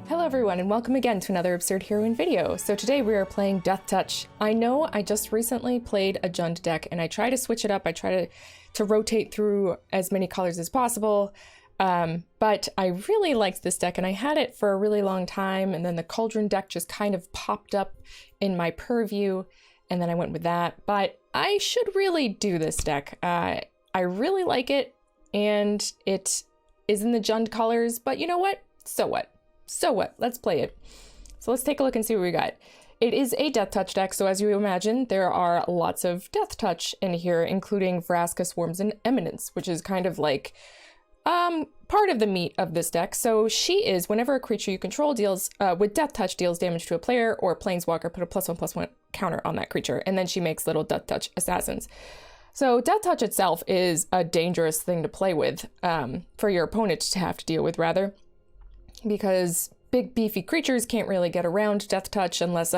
Hello everyone and welcome again to another Absurd Heroine video. So today we are playing Deathtouch. I know I just recently played a Jund deck and I try to switch it up. I try to rotate through as many colors as possible. But I really liked this deck and I had it for a really long time, and then the Cauldron deck just kind of popped up in my purview and then I went with that. But I should really do this deck. I really like it and it is in the Jund colors, but you know what? So what? So what? Let's play it. So let's take a look and see what we got. It is a Deathtouch deck, so as you imagine, there are lots of Deathtouch in here, including Vraska, Swarms, and Eminence, which is kind of like part of the meat of this deck. So she is, whenever a creature you control deals, with Deathtouch deals damage to a player or a planeswalker, put a +1/+1 counter on that creature, and then she makes little Deathtouch assassins. So Deathtouch itself is a dangerous thing to play with, for your opponent to have to deal with, rather. Because big beefy creatures can't really get around Deathtouch unless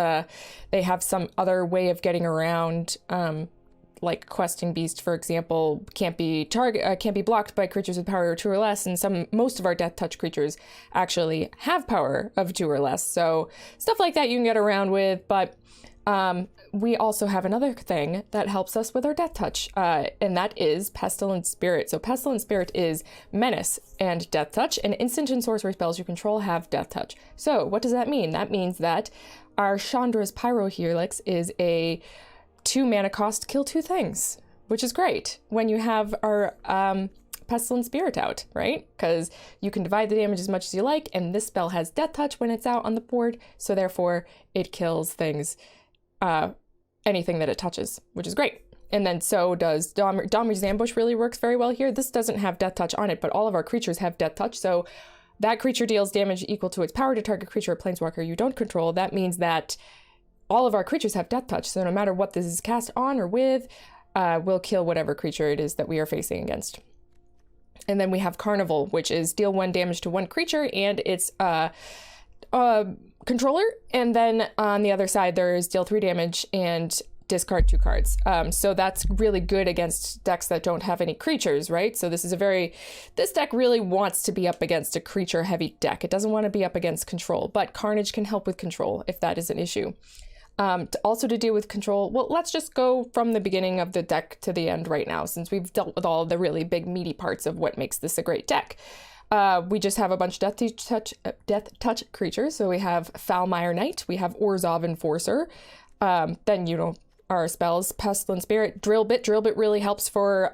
they have some other way of getting around, like Questing Beast, for example, can't be blocked by creatures with power of 2 or less, and most of our Deathtouch creatures actually have power of 2 or less. So stuff like that you can get around with, but we also have another thing that helps us with our Deathtouch, and that is Pestilent Spirit. So Pestilent Spirit is Menace and Deathtouch, and instant and sorcery spells you control have Deathtouch. So what does that mean? That means that our Chandra's Pyrohelix is a 2 mana cost, kill 2 things, which is great when you have our Pestilent Spirit out, right? Because you can divide the damage as much as you like, and this spell has Deathtouch when it's out on the board, so therefore it kills things, anything that it touches, which is great. And then so does Domri's Ambush really works very well here. This doesn't have Deathtouch on it, but all of our creatures have Deathtouch, so that creature deals damage equal to its power to target creature or planeswalker you don't control. That means that all of our creatures have Deathtouch, so no matter what this is cast on or with, we'll kill whatever creature it is that we are facing against. And then we have Carnival, which is deal 1 damage to 1 creature, and it's controller, and then on the other side there's deal 3 damage and discard 2 cards. So that's really good against decks that don't have any creatures, right? So this deck really wants to be up against a creature heavy deck. It doesn't want to be up against control, but Carnage can help with control if that is an issue. Also to deal with control, well, let's just go from the beginning of the deck to the end right now, since we've dealt with all the really big meaty parts of what makes this a great deck. We just have a bunch of Deathtouch creatures. So we have Foulmire Knight, we have Orzhov Enforcer, then, you know, our spells, Pestilent Spirit, Drill Bit. Drill Bit really helps for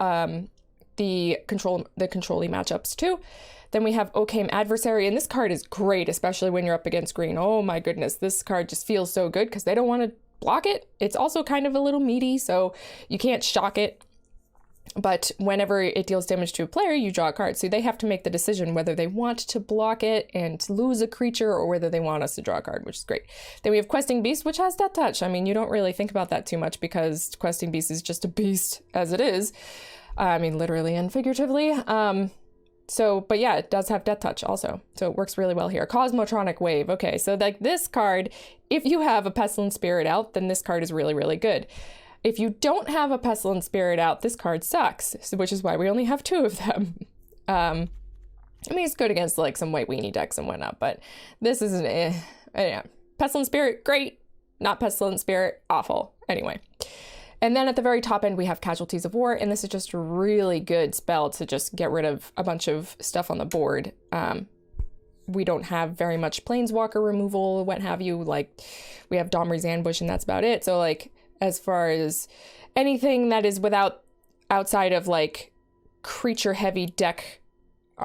the control-y matchups too. Then we have Occame Adversary, and this card is great, especially when you're up against green. Oh my goodness, this card just feels so good because they don't want to block it. It's also kind of a little meaty, so you can't shock it. But whenever it deals damage to a player, you draw a card. So they have to make the decision whether they want to block it and lose a creature or whether they want us to draw a card, which is great. Then we have Questing Beast, which has Deathtouch. I mean, you don't really think about that too much because Questing Beast is just a beast as it is. I mean, literally and figuratively. But yeah, it does have Deathtouch also. So it works really well here. Cosmotronic Wave. Okay, so like this card, if you have a Pestilent Spirit out, then this card is really, really good. If you don't have a Pestilent Spirit out, this card sucks, which is why we only have 2 of them. I mean, it's good against like some white weenie decks and whatnot, but this is yeah. Pestilent Spirit, great. Not Pestilent Spirit, awful. Anyway. And then at the very top end, we have Casualties of War, and this is just a really good spell to just get rid of a bunch of stuff on the board. We don't have very much Planeswalker removal, what have you. Like, we have Domri's Ambush, and that's about it. So, like, as far as anything that is outside of, like, creature-heavy deck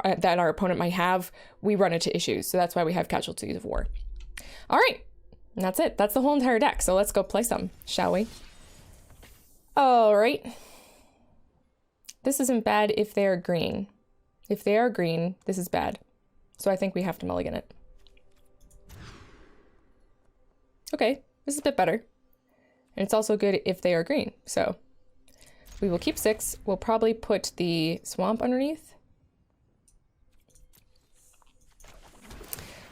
that our opponent might have, we run into issues. So that's why we have Casualties of War. All right, and that's it. That's the whole entire deck. So let's go play some, shall we? All right. This isn't bad if they are green. If they are green, this is bad. So I think we have to mulligan it. Okay, this is a bit better. And it's also good if they are green. So we will keep 6. We'll probably put the swamp underneath.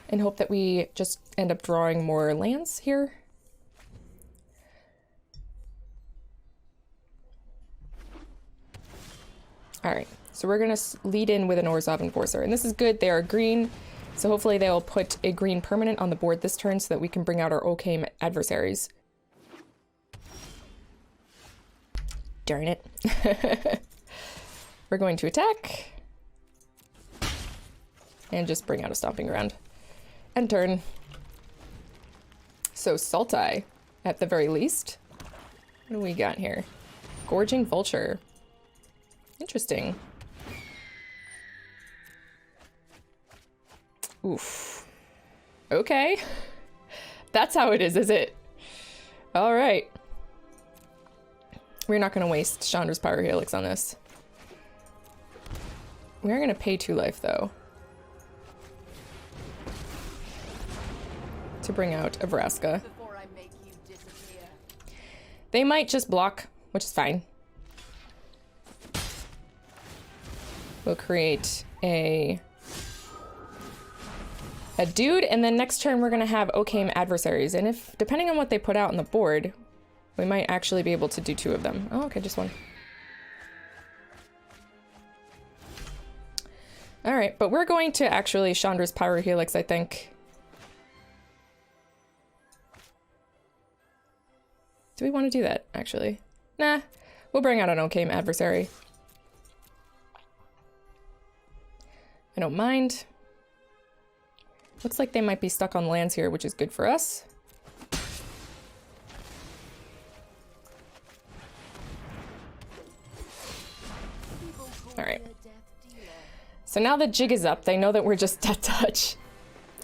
And hope that we just end up drawing more lands here. All right, so we're gonna lead in with an Orzhov Enforcer, and this is good. They are green, So hopefully they'll put a green permanent on the board this turn so that we can bring out our Okame adversaries. Darn it. We're going to attack. And just bring out a Stomping Ground. End turn. So Sultai, at the very least. What do we got here? Gorging Vulture. Interesting. Oof. Okay. That's how it is it? All right. We're not going to waste Chandra's Pyro Helix on this. We are going to pay 2 life, though, to bring out a Vraska. They might just block, which is fine. We'll create a dude, and then next turn we're going to have Okame adversaries. And if, depending on what they put out on the board, we might actually be able to do 2 of them. Oh, okay, just 1. All right, but we're going to actually Chandra's Pyro Helix, I think. Do we want to do that, actually? Nah, we'll bring out an Okame adversary. I don't mind. Looks like they might be stuck on lands here, which is good for us. All right. So now the jig is up. They know that we're just Deathtouch.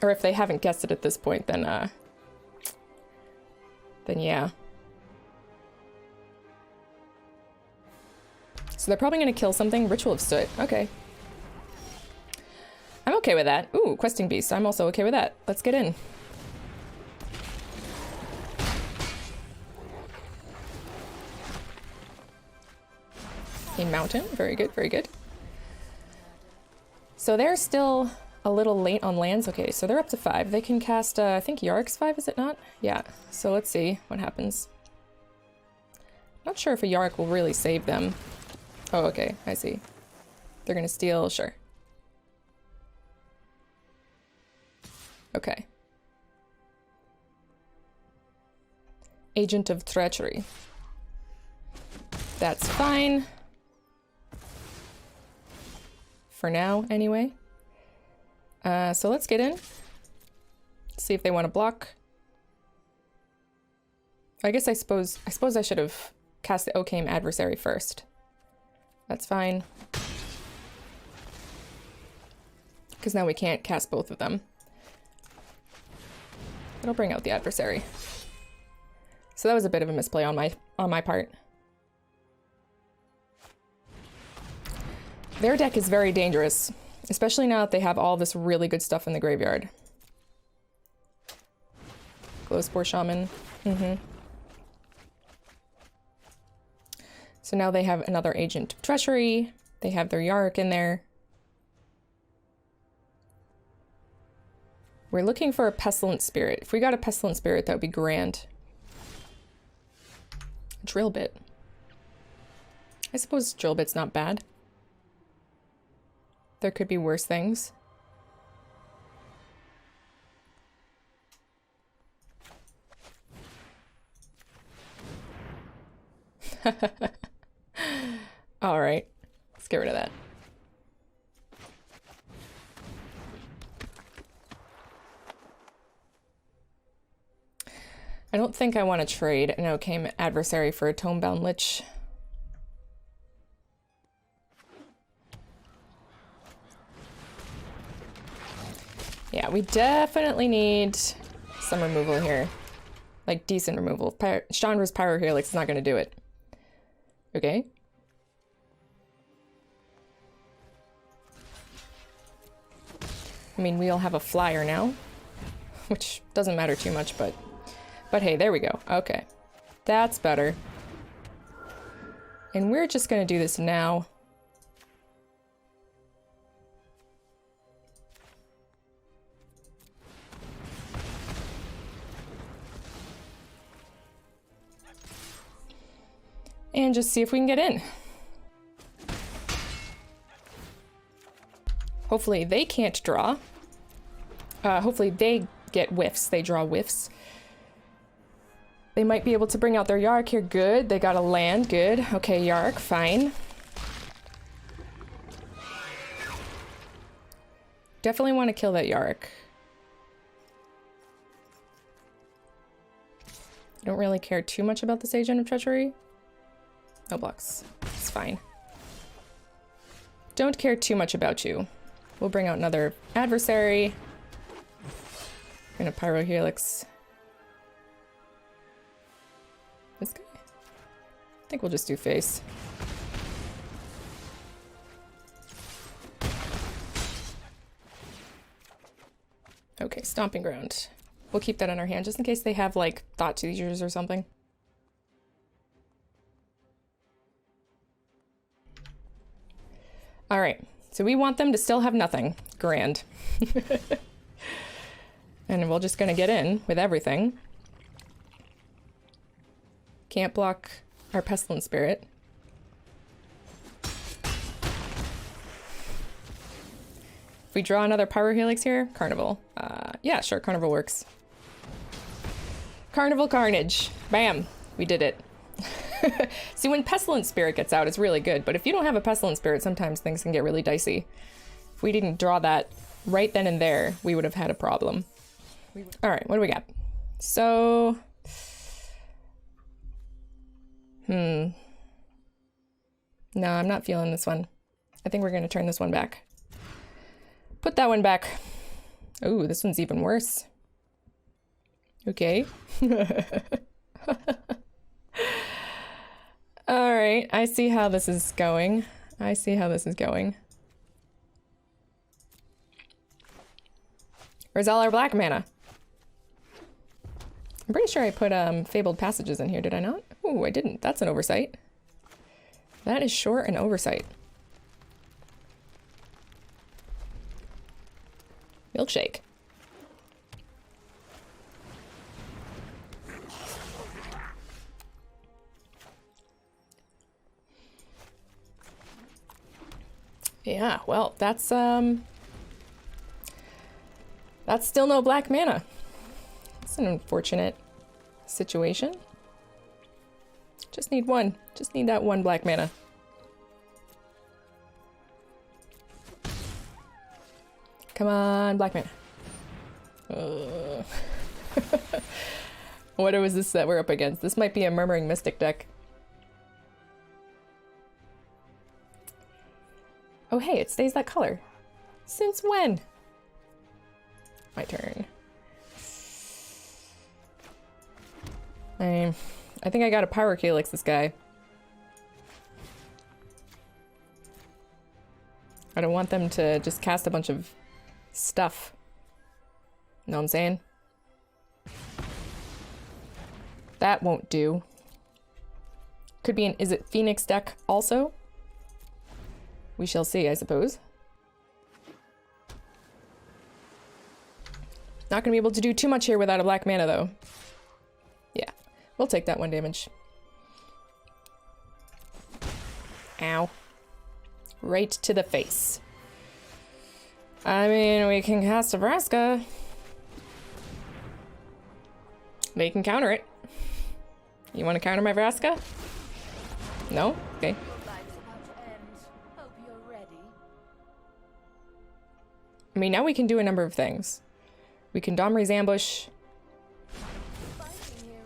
Or if they haven't guessed it at this point, then yeah. So they're probably going to kill something. Ritual of Soot. Okay. I'm okay with that. Ooh, Questing Beast. I'm also okay with that. Let's get in. A mountain. Very good, very good. So they're still a little late on lands. Okay, so they're up to 5. They can cast, I think Yarik's 5, is it not? Yeah, so let's see what happens. Not sure if a Yarik will really save them. Oh, okay, I see. They're gonna steal, sure. Okay. Agent of Treachery. That's fine. For now, anyway. So let's get in. See if they want to block. I guess I suppose I should have cast the Okame adversary first. That's fine. Because now we can't cast both of them. It'll bring out the adversary. So that was a bit of a misplay on my part. Their deck is very dangerous, especially now that they have all this really good stuff in the graveyard. Glowspore Shaman. So now they have another Agent of Treachery. They have their Yarik in there. We're looking for a Pestilent Spirit. If we got a Pestilent Spirit, that would be grand. Drill Bit. I suppose Drill Bit's not bad. There could be worse things. All right, let's get rid of that. I don't think I want to trade an Okame adversary for a Tomebound Lich. Yeah, we definitely need some removal here. Like, decent removal. Chandra's Pyro Helix is not going to do it. Okay. I mean, we all have a flyer now, which doesn't matter too much, but hey, there we go. Okay. That's better. And we're just going to do this now. And just see if we can get in. Hopefully they can't draw. Hopefully they get whiffs. They draw whiffs. They might be able to bring out their Yark here. Good. They got a land. Good. Okay, Yark. Fine. Definitely want to kill that Yark. Don't really care too much about this Agent of Treachery. No blocks. It's fine. Don't care too much about you. We'll bring out another adversary. We're gonna Pyro Helix. This guy? I think we'll just do face. Okay, Stomping Ground. We'll keep that in our hand just in case they have like thought seizures or something. All right, so we want them to still have nothing. Grand. And we're just gonna get in with everything. Can't block our Pestilent Spirit. If we draw another Pyro Helix here, Carnival. Yeah, sure, Carnival works. Carnival Carnage. Bam, we did it. See, when Pestilent Spirit gets out, it's really good, but if you don't have a Pestilent Spirit, sometimes things can get really dicey. If we didn't draw that right then and there, we would have had a problem. All right, what do we got? So... No, I'm not feeling this one. I think we're going to turn this one back. Put that one back. Ooh, this one's even worse. Okay. All right, I see how this is going. I see how this is going. Where's all our black mana? I'm pretty sure I put Fabled Passages in here, did I not? Ooh, I didn't. That's an oversight. That is sure an oversight. Milkshake. Yeah, well, that's still no black mana. It's an unfortunate situation. Just need one. Just need that one black mana. Come on, black mana. What was this that we're up against? This might be a Murmuring Mystic deck. Oh hey, it stays that color. Since when? My turn. I think I got a Pyro Helix this guy. I don't want them to just cast a bunch of stuff. Know what I'm saying? That won't do. Could be an Is It Phoenix deck also? We shall see, I suppose. Not gonna be able to do too much here without a black mana though. Yeah, we'll take that 1 damage. Ow. Right to the face. I mean, we can cast a Vraska. They can counter it. You want to counter my Vraska? No? Okay. I mean, now we can do a number of things. We can Domri's Ambush.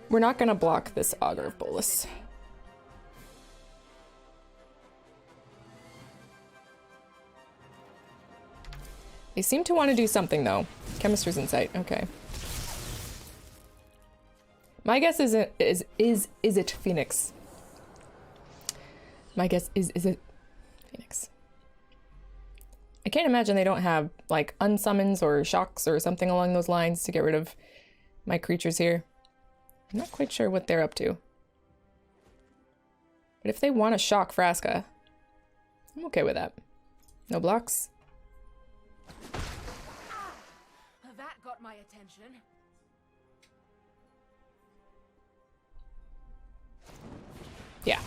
We're not gonna block this Augur of Bolas. They seem to want to do something though. Chemist's Insight, okay. My guess is it Phoenix? My guess is it Phoenix? I can't imagine they don't have like unsummons or shocks or something along those lines to get rid of my creatures here. I'm not quite sure what they're up to. But if they want to shock Vraska, I'm okay with that. No blocks. That got my attention. Yeah.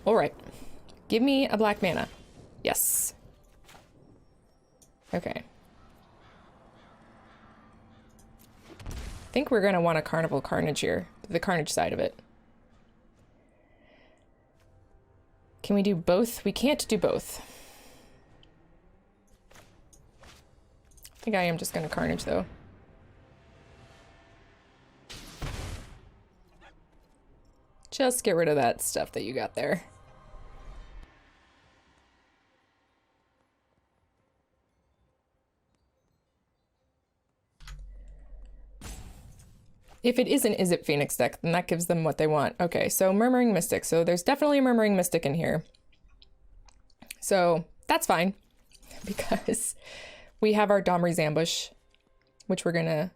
All right. Give me a black mana. Yes. Okay. think we're going to want a Carnival Carnage here, the Carnage side of it. Can we do both? We can't do both. I think I am just going to Carnage, though. Just get rid of that stuff that you got there. If it isn't Is It Phoenix deck, then that gives them what they want. Okay, so Murmuring Mystic. So there's definitely a Murmuring Mystic in here. So that's fine, because we have our Domri's Ambush, which we're gonna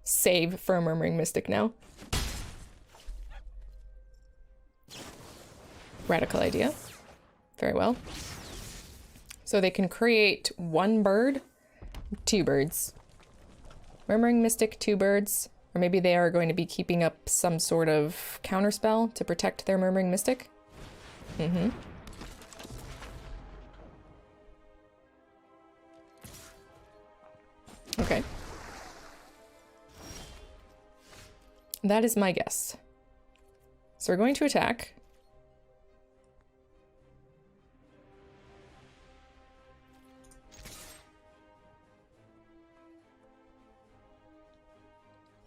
save for a Murmuring Mystic now. Radical idea. Very well. So they can create 1 bird, 2 birds. Murmuring Mystic, 2 birds. Or maybe they are going to be keeping up some sort of counterspell to protect their Murmuring Mystic. Mm-hmm. Okay. That is my guess. So we're going to attack.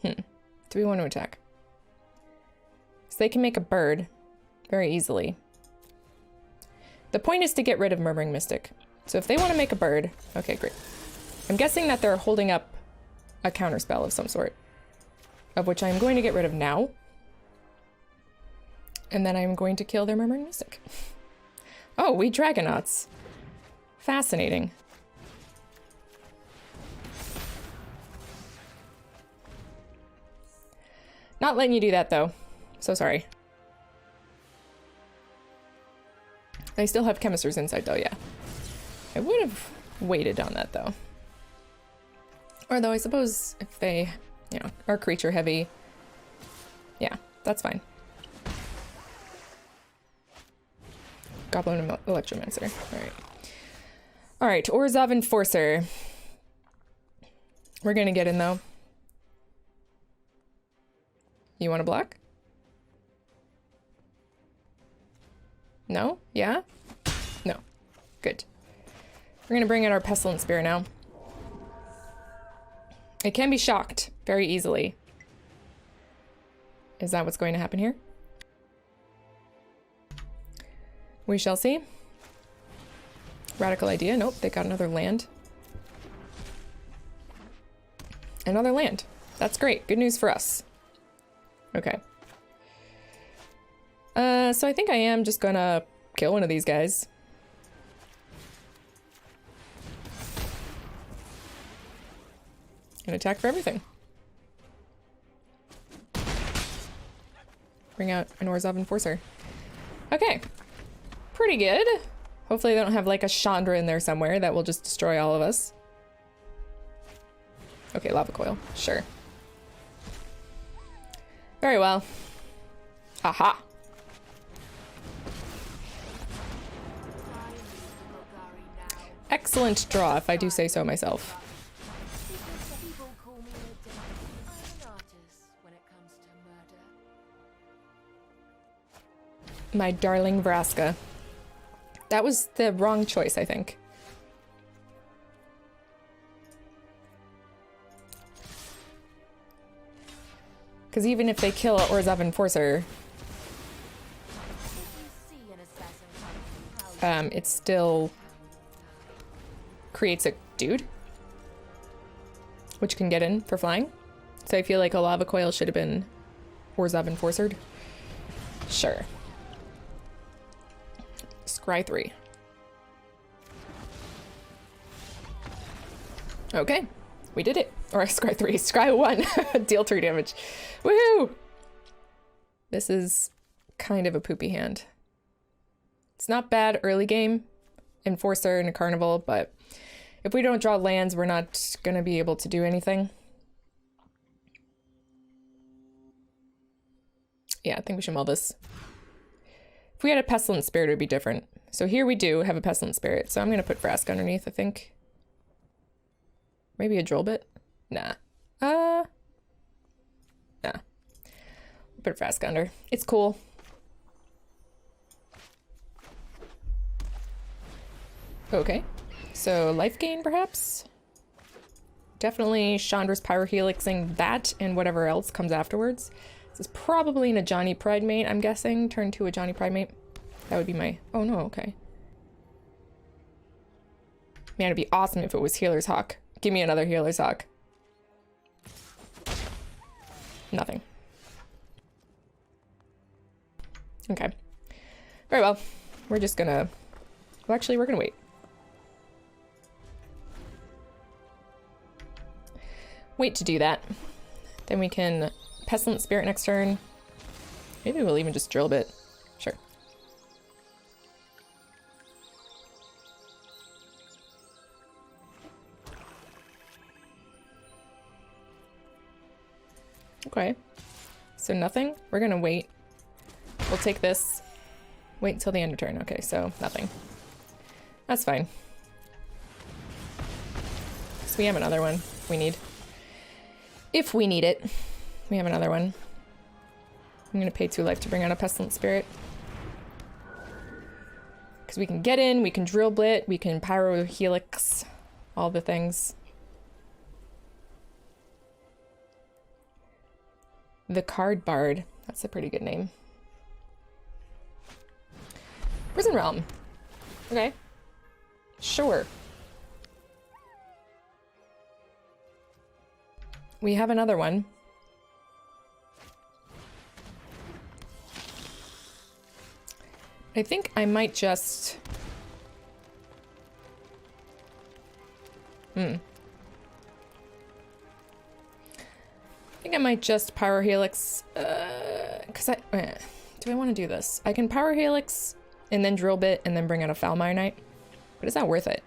Do we want to attack? So they can make a bird very easily. The point is to get rid of Murmuring Mystic. So if they want to make a bird, okay, great. I'm guessing that they're holding up a counterspell of some sort, of which I'm going to get rid of now. And then I'm going to kill their Murmuring Mystic. Oh, we Dragonauts. Fascinating. Not letting you do that, though. So sorry. I still have Chemisters inside, though, yeah. I would have waited on that, though. Although I suppose if they, you know, are creature heavy, yeah, that's fine. Goblin Electromancer. Alright. Alright, Orzhov Enforcer. We're gonna get in, though. You want to block? No? Yeah? No. Good. We're gonna bring in our Pestilent Spear now. It can be shocked very easily. Is that what's going to happen here? We shall see. Radical idea. Nope, they got another land. Another land. That's great. Good news for us. Okay. So I think I am just gonna kill one of these guys. And attack for everything. Bring out an Orzhov Enforcer. Okay. Pretty good. Hopefully they don't have like a Chandra in there somewhere that will just destroy all of us. Okay, Lava Coil. Sure. Very well. Aha. Excellent draw, if I do say so myself. My darling Vraska. That was the wrong choice, I think. Because even if they kill Orzhov Enforcer, it still creates a dude, which can get in for flying. So I feel like a Lava Coil should have been Orzhov Enforcered. Sure. Scry 3. Okay, we did it. Or Scry 3, Scry 1. Deal 3 damage. Woohoo! This is kind of a poopy hand. It's not bad early game, Enforcer and a Carnival, but if we don't draw lands, we're not going to be able to do anything. Yeah, I think we should mull this. If we had a Pestilent Spirit, it would be different. So here we do have a Pestilent Spirit, so I'm going to put Vraska underneath, I think. Maybe a Drill Bit? Nah. Put a fast under. It's cool. Okay. So life gain, perhaps? Definitely Chandra's pyrohelixing that and whatever else comes afterwards. This is probably an Ajani Pridemate, I'm guessing. Turn to Ajani Pridemate. That would be my... Oh no, okay. Man, it'd be awesome if it was Healer's Hawk. Give me another Healer's Hawk. Nothing. Okay. Very well. We're just gonna... Well, actually, we're gonna wait. Wait to do that. Then we can Pestilent Spirit next turn. Maybe we'll even just Drill Bit. Sure. Okay. So nothing? We're gonna wait. We'll take this. Wait until the end of turn. Okay, so nothing. That's fine. So we have another one we need. If we need it, we have another one. I'm gonna pay 2 life to bring out a Pestilent Spirit. Because we can get in, we can Drill Blit, we can Pyro Helix, all the things. The Card Bard. That's a pretty good name. Prison Realm. Okay. Sure. We have another one. I think I might just... I think I might just Pyro Helix, because do I want to do this? I can Pyro Helix and then Drill Bit and then bring out a Foulmire Knight, but is that worth it?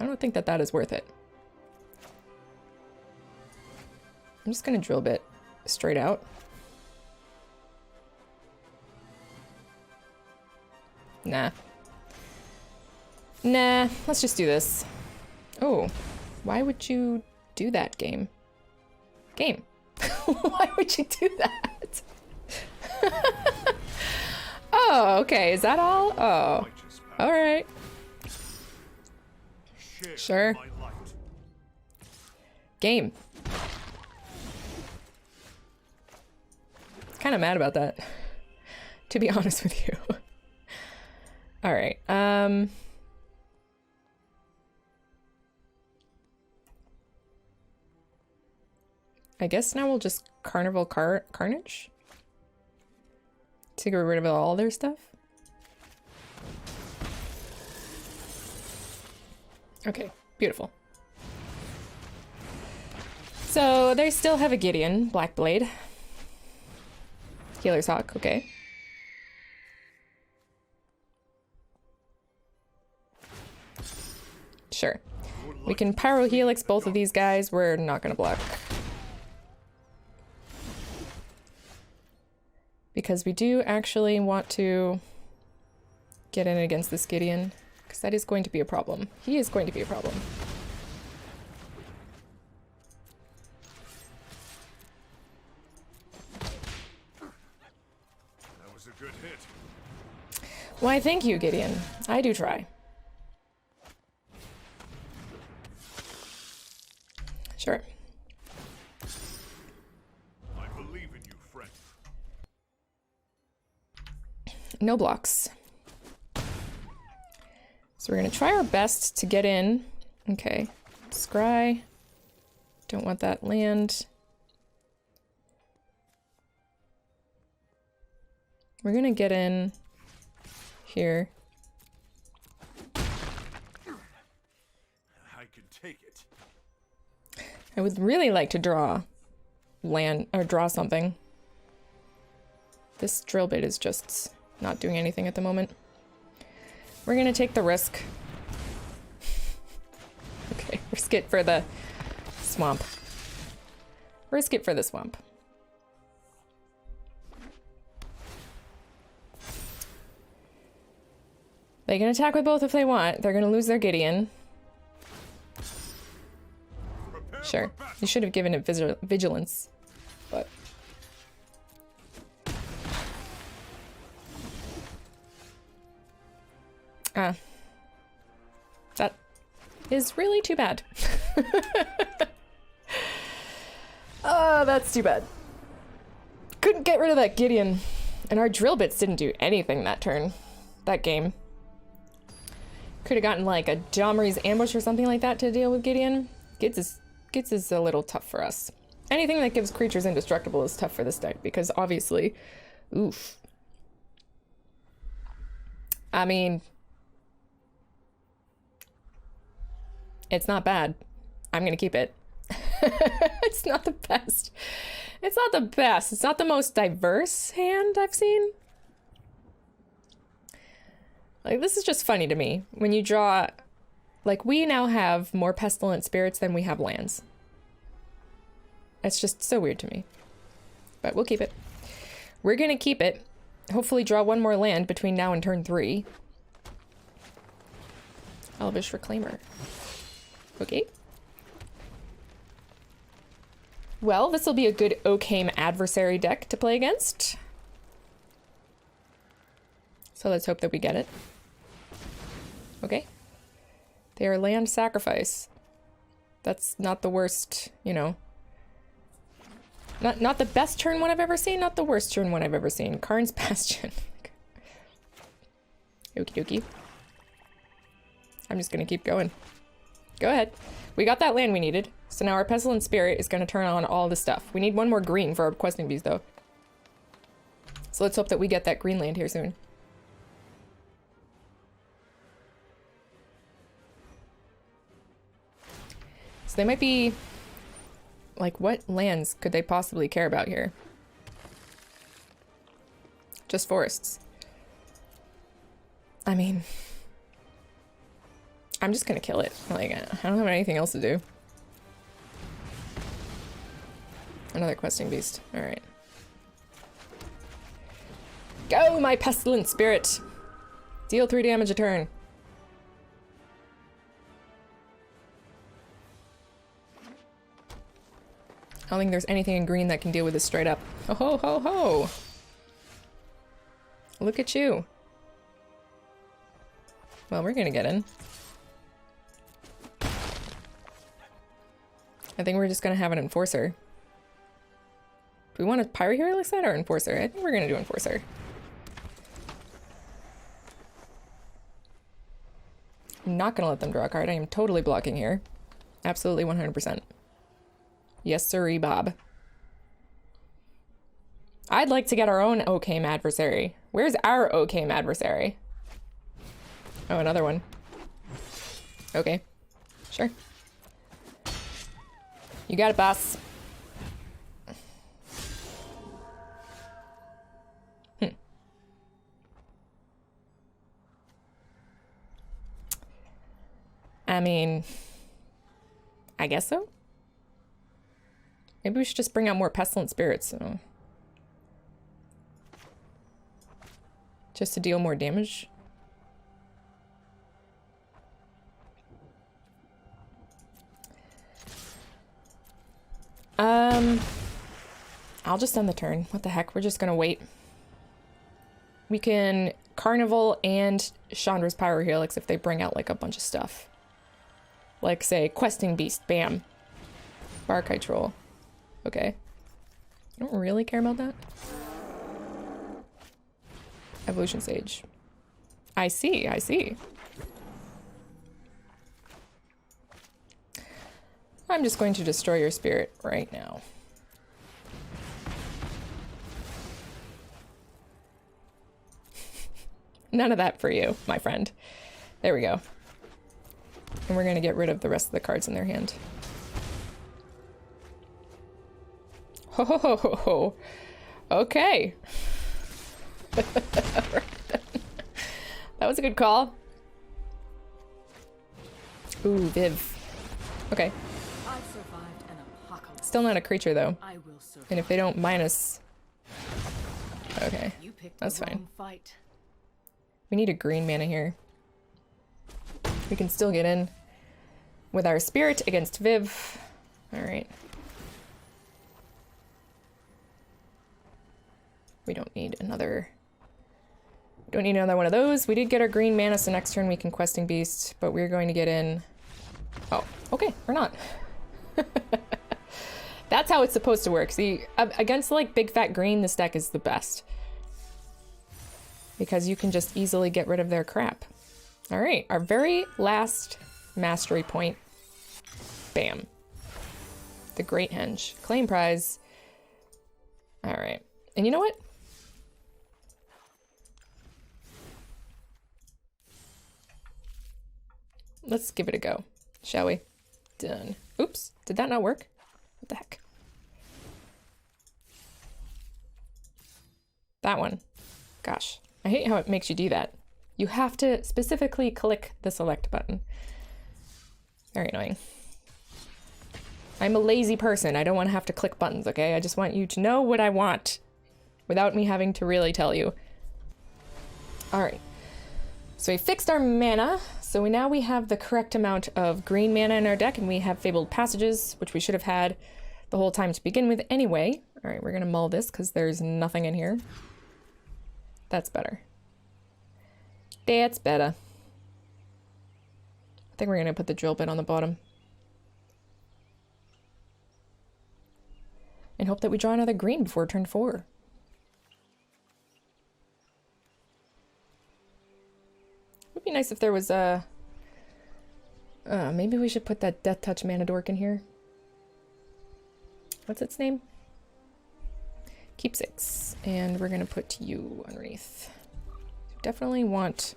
I don't think that that is worth it. I'm just gonna Drill Bit straight out. Nah. Nah, let's just do this. Oh, why would you do that, game? Game. Why would you do that? Oh, okay. Is that all? Oh. All right. Sure. Game. Kind of mad about that, to be honest with you. All right. I guess now we'll just Carnival Carnage to get rid of all their stuff. Okay, beautiful. So they still have a Gideon, Blackblade. Healer's Hawk, okay. Sure. We can Pyro Helix both of these guys. We're not gonna block. Because we do actually want to get in against this Gideon. Because that is going to be a problem. He is going to be a problem. That was a good hit. Why, thank you, Gideon. I do try. Sure. I believe in you, friend. No blocks. So we're gonna try our best to get in. Okay. Scry. Don't want that land. We're gonna get in here. I can take it. I would really like to draw land or draw something. This drill bit is just not doing anything at the moment. We're gonna take the risk. Okay, risk it for the swamp. Risk it for the swamp. They can attack with both if they want. They're gonna lose their Gideon. Sure, you should have given it vigilance, but That is really too bad. Oh, that's too bad. Couldn't get rid of that Gideon. And our drill bits didn't do anything that turn. That game. Could have gotten like a Jomri's ambush or something like that to deal with Gideon. Gits is a little tough for us. Anything that gives creatures indestructible is tough for this deck because obviously, oof. I mean, it's not bad. I'm gonna keep it. It's not the best. It's not the best. It's not the most diverse hand I've seen. Like, this is just funny to me. When you draw... Like, we now have more Pestilent Spirits than we have lands. It's just so weird to me. But we'll keep it. We're gonna keep it. Hopefully draw one more land between now and turn 3. Elvish Reclaimer. Okay. Well, this will be a good Okame adversary deck to play against. So let's hope that we get it. Okay. They are land sacrifice. That's not the worst, you know. Not the best turn one I've ever seen, not the worst turn one I've ever seen. Karn's Bastion. Okie dokie. I'm just gonna keep going. Go ahead. We got that land we needed. So now our Pestilent Spirit is gonna turn on all the stuff. We need one more green for our questing bees though. So let's hope that we get that green land here soon. So they might be... Like, what lands could they possibly care about here? Just forests. I mean... I'm just gonna kill it. Like, I don't have anything else to do. Another questing beast. Alright. Go, my Pestilent Spirit! Deal 3 damage a turn. I don't think there's anything in green that can deal with this straight up. Oh ho ho ho! Look at you. Well, we're gonna get in. I think we're just gonna have an Enforcer. Do we want a Pyro Hero like that or Enforcer? I think we're gonna do Enforcer. I'm not gonna let them draw a card. I am totally blocking here. Absolutely 100%. Yes, sirree, Bob. I'd like to get our own Okame adversary. Where's our Okame adversary? Oh, another one. Okay. Sure. You got it, boss. I mean, I guess so. Maybe we should just bring out more Pestilent Spirits. So. Just to deal more damage. I'll just end the turn. What the heck? We're just gonna wait. We can Carnival and Chandra's Pyro Helix if they bring out like a bunch of stuff. Like, say, Questing Beast. Bam. Barkite Troll. Okay. I don't really care about that. Evolution Sage. I see, I see. I'm just going to destroy your spirit right now. None of that for you, my friend. There we go. And we're going to get rid of the rest of the cards in their hand. Ho ho ho ho ho. Okay. That was a good call. Ooh, Viv. Okay. I survived an apocalypse. Still not a creature though. I will survive. And if they don't minus... Okay, You picked that's the fine. wrong fight. We need a green mana here. We can still get in with our spirit against Viv. Alright. We don't need another Don't need another one of those. We did get our green mana, so next turn we can Questing Beast, but we're going to get in... Oh, okay, we're not. That's how it's supposed to work. See, against like big fat green, this deck is the best. Because you can just easily get rid of their crap. Alright, our very last mastery point. Bam. The Great Henge. Claim prize. Alright. And you know what? Let's give it a go, shall we? Done. Oops, did that not work? What the heck? That one. Gosh, I hate how it makes you do that. You have to specifically click the select button. Very annoying. I'm a lazy person. I don't want to have to click buttons, okay? I just want you to know what I want without me having to really tell you. All right. So we fixed our mana. So now we have the correct amount of green mana in our deck, and we have Fabled Passages, which we should have had the whole time to begin with anyway. All right, we're gonna mull this because there's nothing in here. That's better. That's better. I think we're gonna put the drill bit on the bottom. And hope that we draw another green before turn 4. Would be nice if there was a... maybe we should put that Deathtouch mana dork in here. What's its name? Keepsakes. And we're gonna put you underneath. Definitely want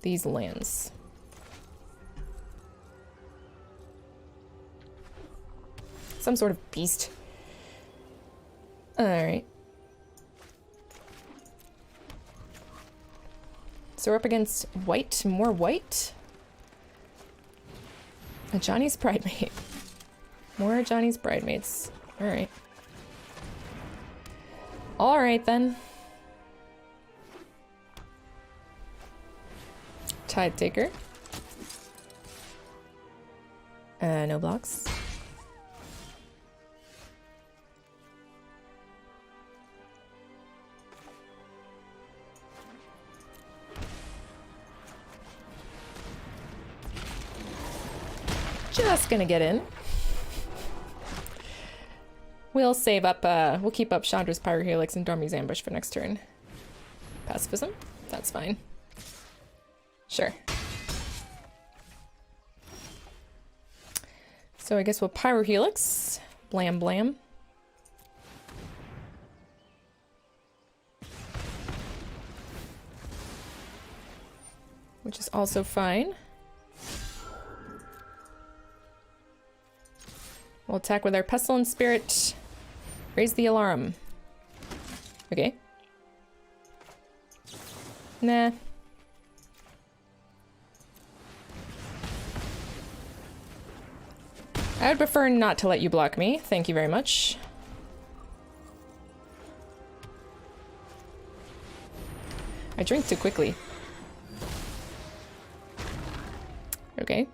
these lands. Some sort of beast. Alright. So we're up against white, more white. A Johnny's Bridemaid. More Johnny's Bridemaids. Alright. Alright then. Tide Taker. No blocks. Just gonna get in. We'll save up, we'll keep up Chandra's Pyrohelix and Dormy's Ambush for next turn. Pacifism? That's fine. Sure. So I guess we'll Pyrohelix. Blam blam. Which is also fine. We'll attack with our Pestilence Spirit. Raise the alarm. Okay. Nah. I would prefer not to let you block me. Thank you very much. I drink too quickly. Okay.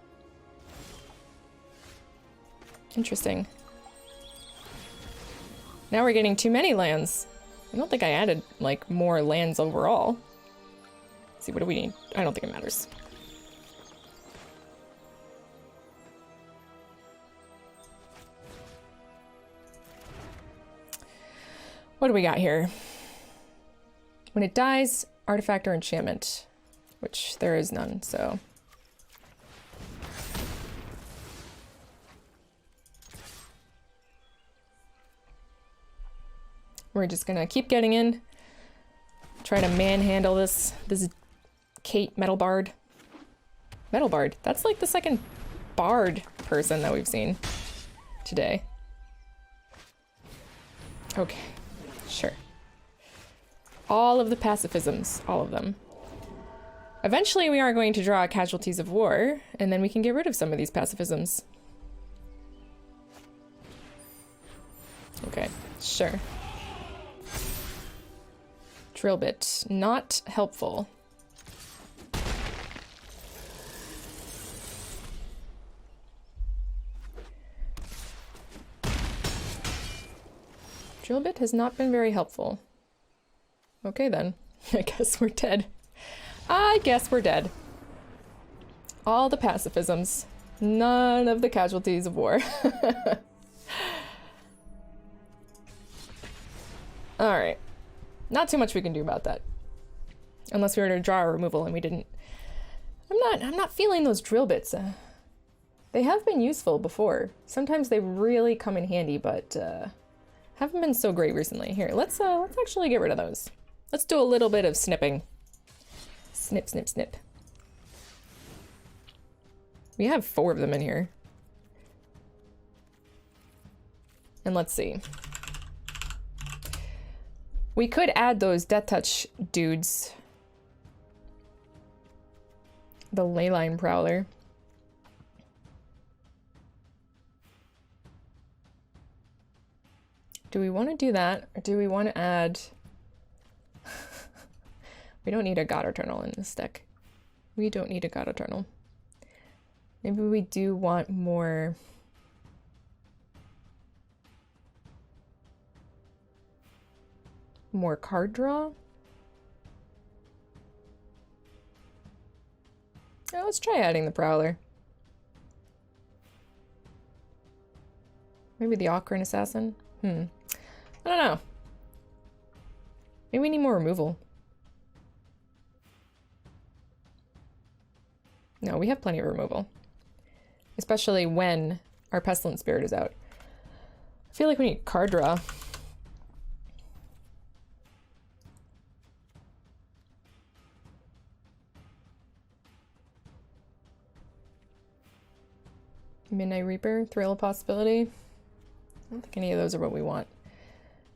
Interesting. Now we're getting too many lands. I don't think I added, like, more lands overall. Let's see, what do we need? I don't think it matters. What do we got here? When it dies, artifact or enchantment, which there is none, so... We're just gonna keep getting in. Try to manhandle this Kate Metal Bard. Metal Bard. That's like the second bard person that we've seen today. Okay, sure. All of the pacifisms, all of them. Eventually we are going to draw Casualties of War, and then we can get rid of some of these pacifisms. Okay, sure. Drill bit, not helpful. Drill bit has not been very helpful. Okay then, I guess we're dead. I guess we're dead. All the pacifisms. None of the casualties of war. Alright. Not too much we can do about that. Unless we were to draw a removal and we didn't. I'm not feeling those drill bits. They have been useful before. Sometimes they really come in handy, but haven't been so great recently. Here, let's actually get rid of those. Let's do a little bit of snipping. Snip, snip, snip. We have 4 of them in here. And let's see. We could add those Deathtouch dudes. The Leyline Prowler. Do we want to do that? Or do we want to add... We don't need a God Eternal in this deck. We don't need a God Eternal. Maybe we do want more... more card draw? Oh, let's try adding the Prowler. Maybe the Ocarina Assassin? I don't know. Maybe we need more removal. No, we have plenty of removal. Especially when our Pestilent Spirit is out. I feel like we need card draw. Midnight Reaper, Thrill of Possibility. I don't think any of those are what we want.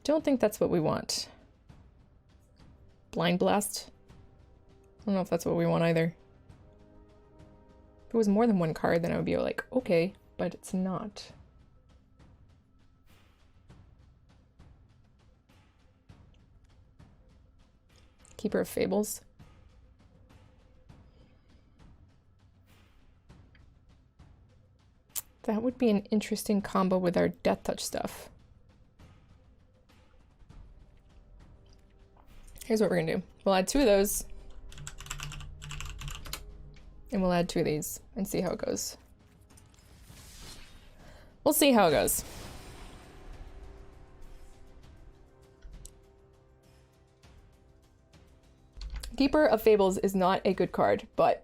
Don't think that's what we want. Blind Blast. I don't know if that's what we want either. If it was more than one card, then I would be like, okay, but it's not. Keeper of Fables. That would be an interesting combo with our Deathtouch stuff. Here's what we're gonna do. We'll add 2 of those. And we'll add 2 of these and see how it goes. We'll see how it goes. Keeper of Fables is not a good card, but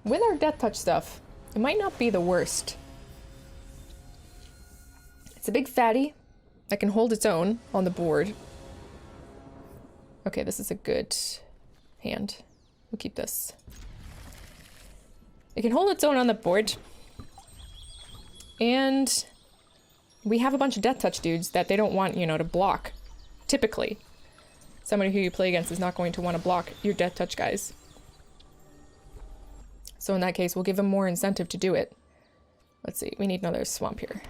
with our Deathtouch stuff, it might not be the worst. It's a big fatty that can hold its own on the board. Okay, this is a good hand. We'll keep this. It can hold its own on the board. And we have a bunch of Deathtouch dudes that they don't want, you know, to block. Typically. Somebody who you play against is not going to want to block your Deathtouch guys. So in that case, we'll give them more incentive to do it. Let's see, we need another swamp here.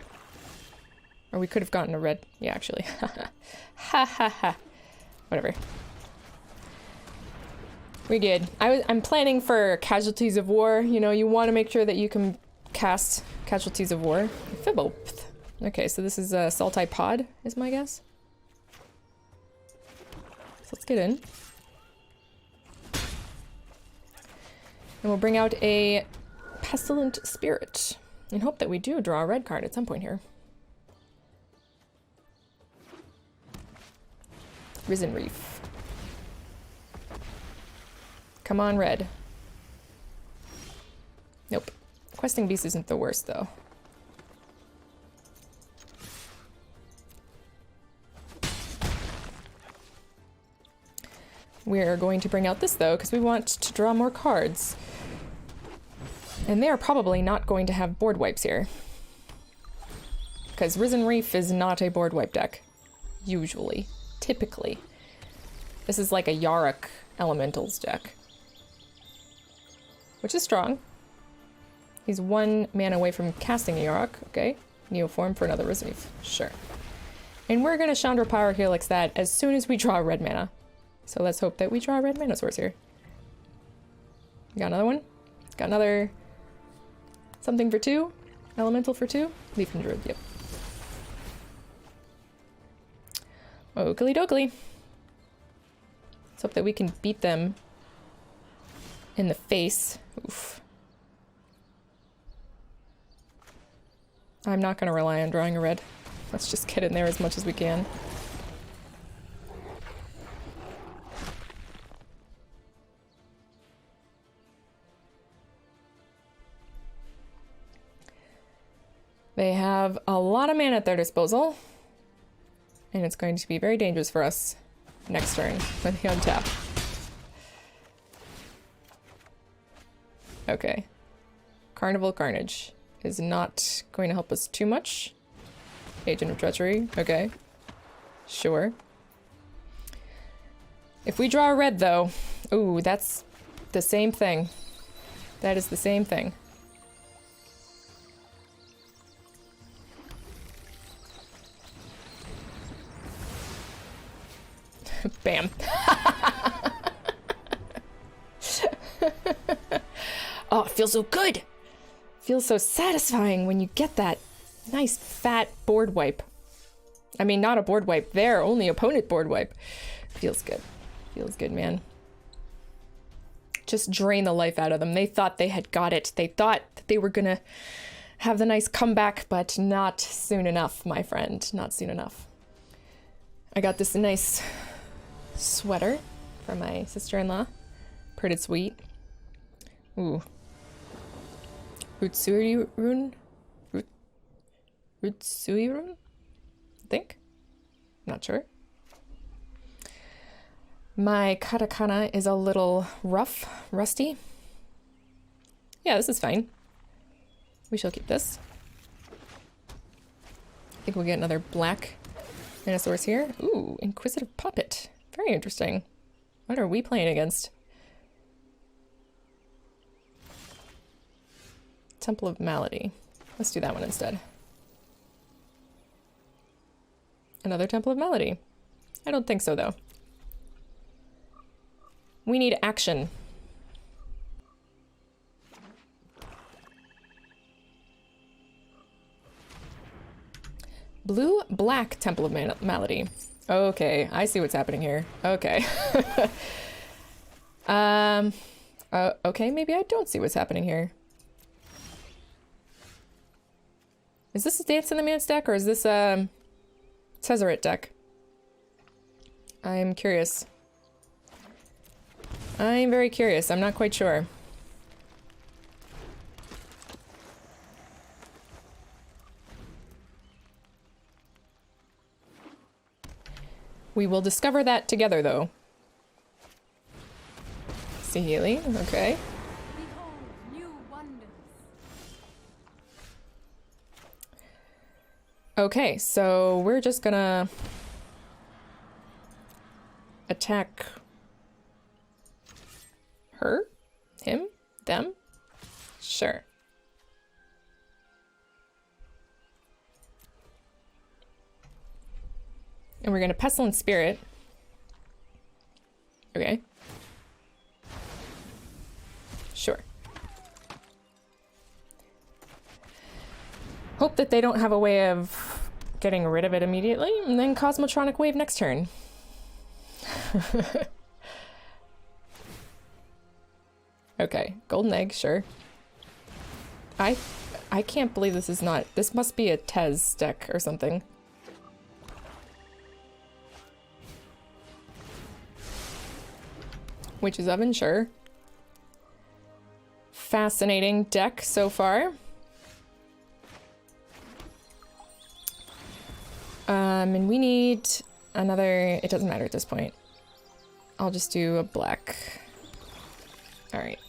Or we could have gotten a red. Yeah, actually. Ha ha ha. Whatever. We're good. I'm planning for Casualties of War. You know, you want to make sure that you can cast Casualties of War. Fibble. Okay, so this is a Sultai Pod, is my guess. So let's get in. And we'll bring out a Pestilent Spirit. And hope that we do draw a red card at some point here. Risen Reef. Come on, red. Nope. Questing Beast isn't the worst, though. We're going to bring out this, though, because we want to draw more cards. And they are probably not going to have board wipes here. Because Risen Reef is not a board wipe deck. Usually. Typically. This is like a Yarok Elementals deck. Which is strong. He's 1 mana away from casting a Yarok. Okay. Neoform for another Risen Reef. Sure. And we're going to Chandra Power Helix that as soon as we draw a red mana. So let's hope that we draw a red mana source here. Got another one. Got another something for 2. Elemental for 2. Leaf and Druid, yep. Oakley dokley. Let's hope that we can beat them in the face. Oof. I'm not going to rely on drawing a red. Let's just get in there as much as we can. They have a lot of mana at their disposal, and it's going to be very dangerous for us next turn with the untap. Okay. Carnival Carnage is not going to help us too much. Agent of Treachery, okay. Sure. If we draw a red, though, ooh, that's the same thing. That is the same thing. Bam. Oh, it feels so good. Feels so satisfying when you get that nice fat board wipe. I mean, not a board wipe there, only opponent board wipe. Feels good. Feels good, man. Just drain the life out of them. They thought they had got it. They thought that they were gonna have the nice comeback, but not soon enough, my friend. Not soon enough. I got this nice sweater from my sister-in-law. Pretty sweet. Ooh. Utsuri rune? Utsui rune? I think? Not sure. My katakana is a little rough, rusty. Yeah, this is fine. We shall keep this. I think we'll get another black Minosaurus here. Ooh, Inquisitive Puppet. Very interesting. What are we playing against? Temple of Malady. Let's do that one instead. Another Temple of Malady. I don't think so, though. We need action. Blue-black Temple of Malady. Okay, I see what's happening here. Okay. Okay, maybe I don't see what's happening here. Is this a Dance in the Man's deck, or is this a Tezzeret deck? I'm curious. I'm very curious. I'm not quite sure. We will discover that together, though. Sahili, okay. Behold, new wonders. Okay, so we're just gonna attack her, him, them. Sure. And we're gonna Pestilent Spirit. Okay. Sure. Hope that they don't have a way of getting rid of it immediately, and then Cosmotronic Wave next turn. Okay, Golden Egg, sure. I can't believe this is not... This must be a Tez deck or something. Witch's Oven, sure. Fascinating deck so far. And we need another... It doesn't matter at this point. I'll just do a black. Alright.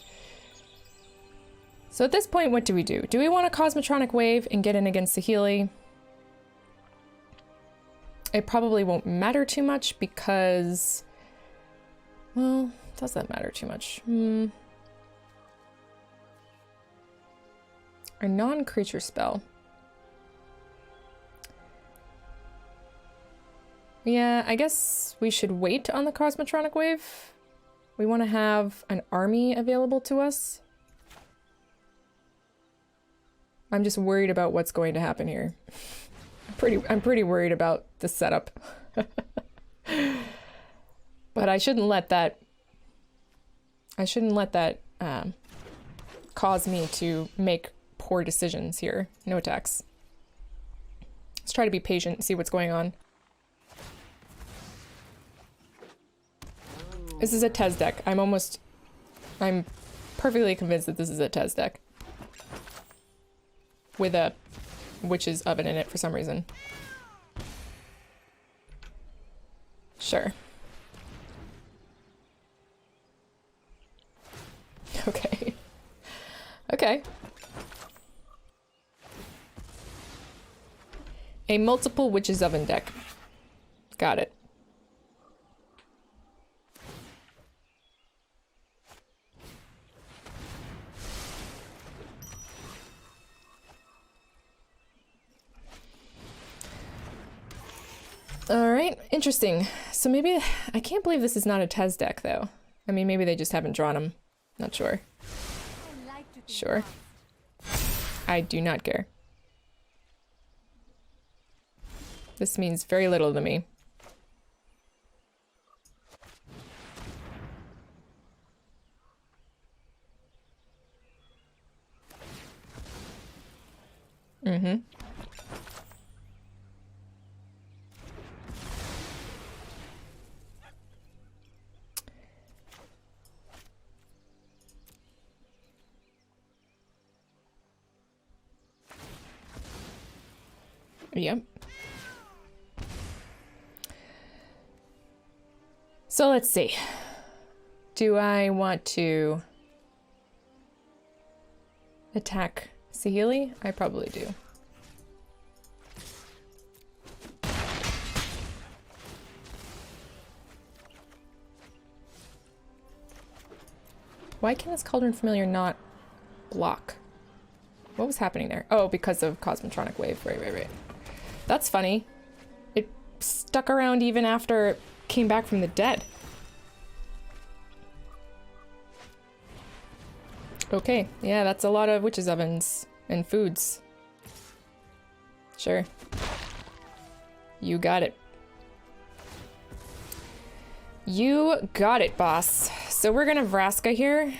So at this point, what do we do? Do we want a Cosmotronic Wave and get in against the Healy? It probably won't matter too much because... Well, does that matter too much? A non-creature spell. Yeah, I guess we should wait on the Cosmotronic Wave. We want to have an army available to us. I'm just worried about what's going to happen here. I'm pretty worried about the setup. But I shouldn't let that cause me to make poor decisions here. No attacks. Let's try to be patient and see what's going on. This is a Tez deck. I'm perfectly convinced that this is a Tez deck. With a witch's oven in it for some reason. Sure. Okay. Okay. A multiple witch's oven deck. Got it. Alright, interesting. So maybe, I can't believe this is not a Tez deck though. I mean, maybe they just haven't drawn them. Not sure. Sure. I do not care. This means very little to me. Mm-hmm. Yep. So let's see. Do I want to attack Saheeli? I probably do. Why can this Cauldron Familiar not block? What was happening there? Oh, because of Cosmotronic Wave. Right. That's funny. It stuck around even after it came back from the dead. Okay, yeah, that's a lot of witches' ovens and foods. Sure. You got it. You got it, boss. So we're gonna Vraska here.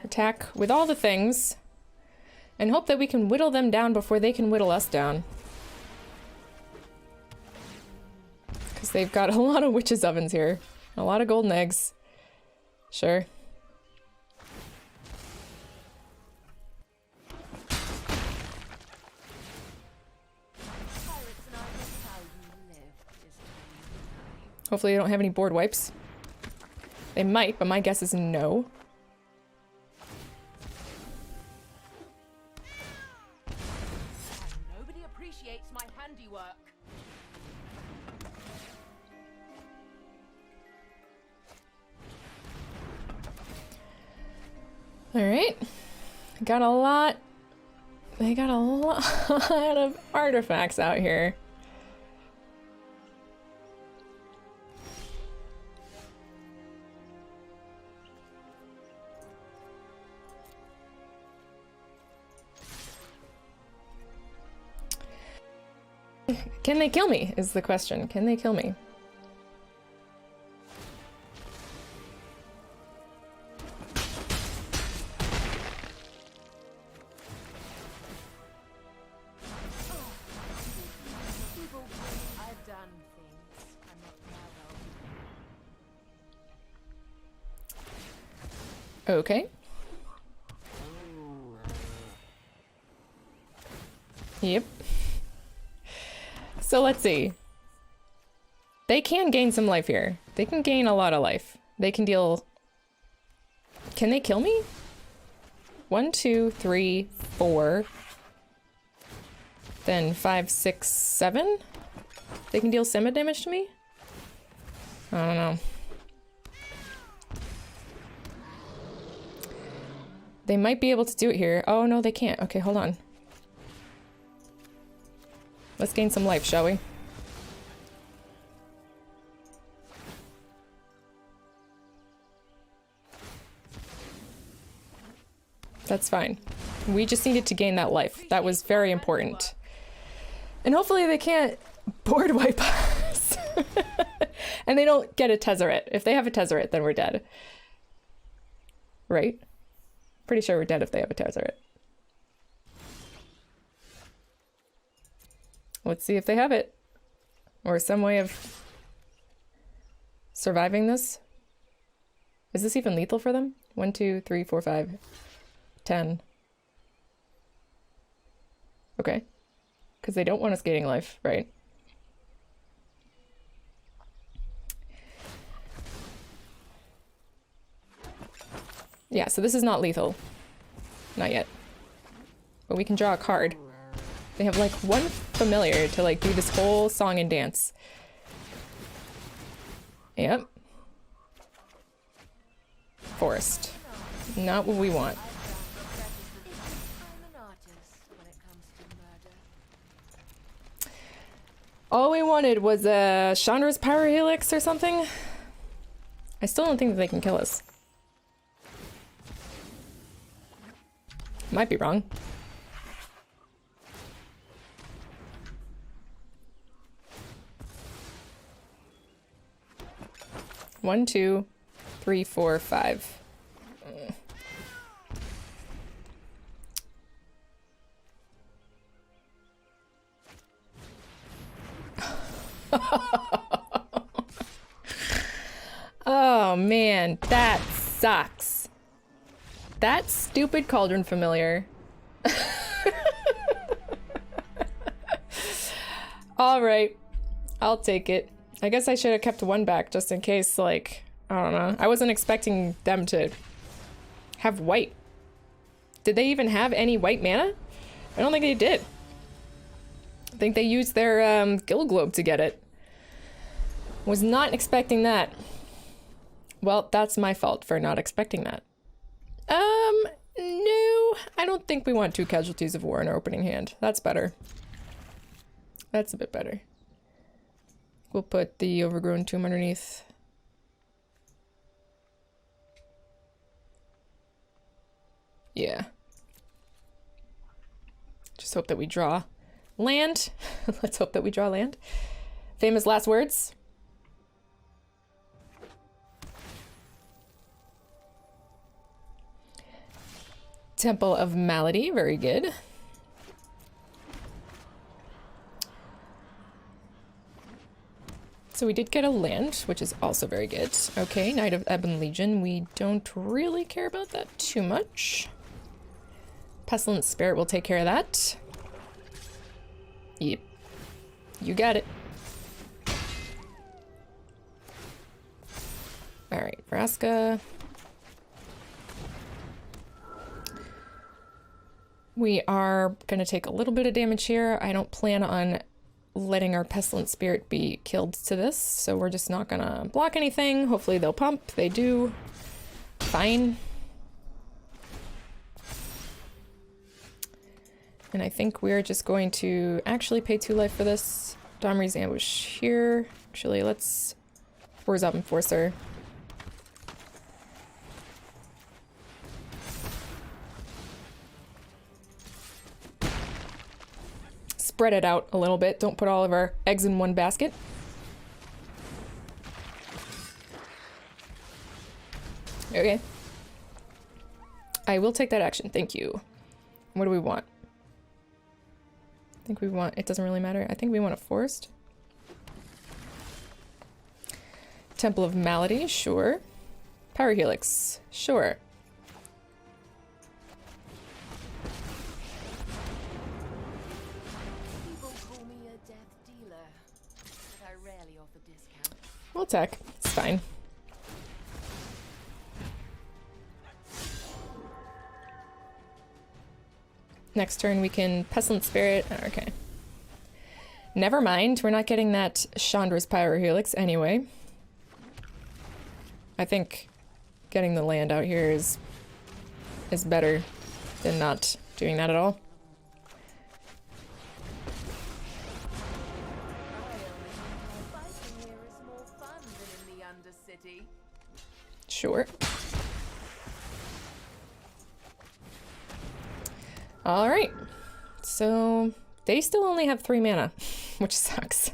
Attack with all the things. And hope that we can whittle them down before they can whittle us down. Because they've got a lot of witches' ovens here. A lot of golden eggs. Sure. Hopefully they don't have any board wipes. They might, but my guess is no. Nobody appreciates my handiwork. All right. Got a lot. They got a lot of artifacts out here. Can they kill me, is the question. Can they kill me? I've done things I'm not proud of. Okay. Yep. So let's see. They can gain some life here. They can gain a lot of life. They can deal... Can they kill me? 1, 2, 3, 4. Then 5, 6, 7? They can deal semi damage to me? I don't know. They might be able to do it here. Oh, no, they can't. Okay, hold on. Let's gain some life, shall we? That's fine. We just needed to gain that life. That was very important. And hopefully they can't board wipe us. And they don't get a Tezzeret. If they have a Tezzeret, then we're dead. Right? Pretty sure we're dead if they have a Tezzeret. Let's see if they have it. Or some way of surviving this. Is this even lethal for them? 1, 2, 3, 4, 5, 10. Okay. Because they don't want us gaining life, right? Yeah, so this is not lethal. Not yet. But we can draw a card. They have like one familiar to like do this whole song and dance. Yep. Forest. Not what we want. I'm an artist when it comes to murder. All we wanted was a Chandra's Power Helix or something. I still don't think that they can kill us. Might be wrong. One, 2, 3, 4, 5. Oh man, that sucks. That stupid Cauldron Familiar. All right, I'll take it. I guess I should have kept one back just in case, like, I don't know. I wasn't expecting them to have white. Did they even have any white mana? I don't think they did. I think they used their Guild Globe to get it. Was not expecting that. Well, that's my fault for not expecting that. No, I don't think we want 2 Casualties of War in our opening hand. That's better. That's a bit better. We'll put the Overgrown Tomb underneath. Yeah. Just hope that we draw land. Let's hope that we draw land. Famous last words. Temple of Malady, very good. So we did get a land, which is also very good. Okay, Knight of Ebon Legion. We don't really care about that too much. Pestilent Spirit will take care of that. Yep. You got it. Alright, Vraska. We are going to take a little bit of damage here. I don't plan on letting our Pestilent Spirit be killed to this, so we're just not going to block anything. Hopefully they'll pump. They do. Fine. And I think we're just going to actually pay 2 life for this. Domri's Ambush here. Actually, let's Where's Up Enforcer? Spread it out a little bit. Don't put all of our eggs in one basket. Okay. I will take that action. Thank you. What do we want? I think we want... It doesn't really matter. I think we want a forest. Temple of Malady. Sure. Power Helix. Sure. We'll attack. It's fine. Next turn we can Pestilent Spirit. Okay. Never mind. We're not getting that Chandra's Pyro Helix anyway. I think getting the land out here is better than not doing that at all. Sure. All right. So they still only have 3 mana, which sucks.